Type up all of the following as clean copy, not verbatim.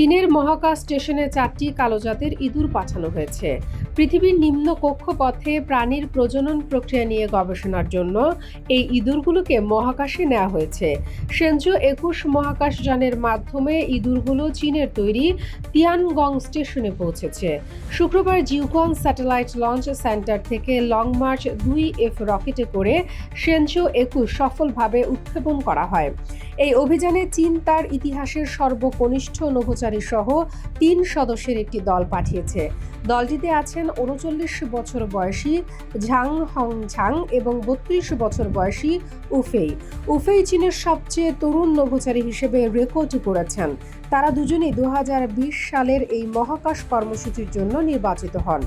চীনের মহাকাশ স্টেশনে 4টি কালো জাতের ইঁদুর পাঠানো হয়েছে। পৃথিবীর নিম্ন কক্ষপথে প্রাণীর প্রজনন প্রক্রিয়া নিয়ে গবেষণার জন্য এই ইঁদুরগুলোকে মহাকাশে নেওয়া হয়েছে। সেনজু 21 মহাকাশযানের মাধ্যমে ইঁদুরগুলো চীনের তৈরি তিয়ানগং স্টেশনে পৌঁছেছে। শুক্রবার জিউকোয়াং স্যাটেলাইট লঞ্চ সেন্টার থেকে লং মার্চ 2F রকেটে করে সেনজু 21 সফলভাবে উৎক্ষেপণ করা হয়। এই অভিযানে চীন তার ইতিহাসের সর্বকনিষ্ঠ নভোচারী সহ 3 সদস্যের একটি দল পাঠিয়েছে। দলটিতে আছেন 39 বছর বয়সী ঝাং হংঝাং এবং 32 বছর বয়সী উফেই। উফেই চীনের সবচেয়ে তরুণ নভোচারী হিসেবে রেকর্ড করেছেন। তারা দুজনেই 2020 সালের এই মহাকাশ কর্মসূচির জন্য নির্বাচিত হন।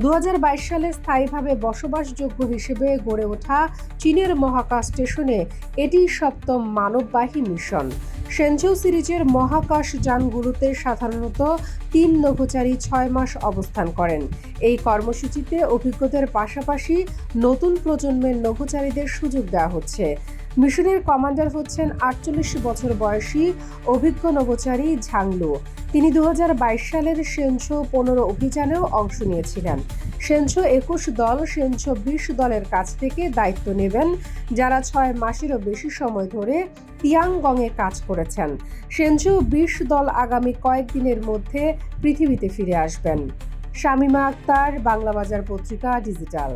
2022 সালে স্থায়ীভাবে বসবাসযোগ্য হিসেবে গড়ে ওঠা চীনের মহাকাশ স্টেশনে এটি 7ম মানববাহী মিশন। সেনঝু সিরিজের মহাকাশ যানগুলোতে সাধারণত 3 নভোচারী 6 মাস অবস্থান করেন। এই কর্মসূচিতে অভিজ্ঞতার পাশাপাশি নতুন প্রজন্মের নভোচারীদের সুযোগ দেওয়া হচ্ছে। মিশনের কমান্ডার হচ্ছেন 48 বছর বয়সী অভিজ্ঞ নভোচারী ঝাংলু। তিনি 2022 সালের সেনঝু 15 অভিযানেও অংশ নিয়েছিলেন। সেনঝু 21 দল সেনঝু 20 দলের কাছ থেকে দায়িত্ব নেবেন, যারা 6 মাসেরও বেশি সময় ধরে তিয়ানগংয়ে কাজ করেছেন। সেনঝু 20 দল আগামী কয়েকদিনের মধ্যে পৃথিবীতে ফিরে আসবেন। শামীমা আক্তার, বাংলা বাজার পত্রিকা, ডিজিটাল।